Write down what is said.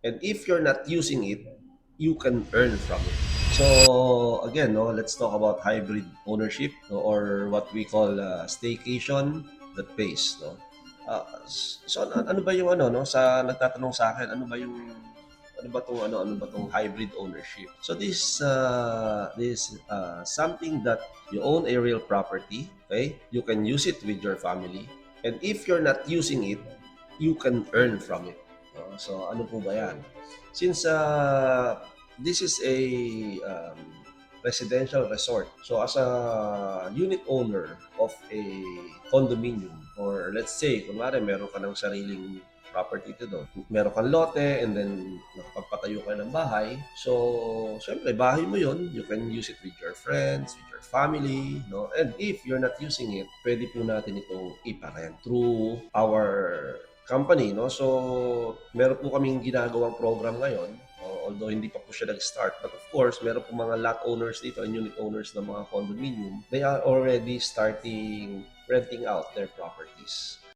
And if you're not using it, you can earn from it. So again, no, let's talk about hybrid ownership, no, or what we call staycation that pays. No? So ano ba yung ano, no, sa nagtatanong sa akin, ano ba tong hybrid ownership? So this something that you own a real property, okay? You can use it with your family, and if you're not using it, you can earn from it. So ano po ba yan? Since this is a um, residential resort, so as a unit owner of a condominium, or let's say, kunwari meron ka ng sariling property ito doon. Meron kang lote and then nakapagpatayo ka ng bahay. So, syempre, bahay mo yun. You can use it with your friends, with your family, no? And if you're not using it, pwede po natin itong iparent through our company, no? So, meron po kaming ginagawang program ngayon, although hindi pa po siya nag-start. But of course, meron po mga lot owners dito and unit owners ng mga condominium. They are already starting renting out their properties.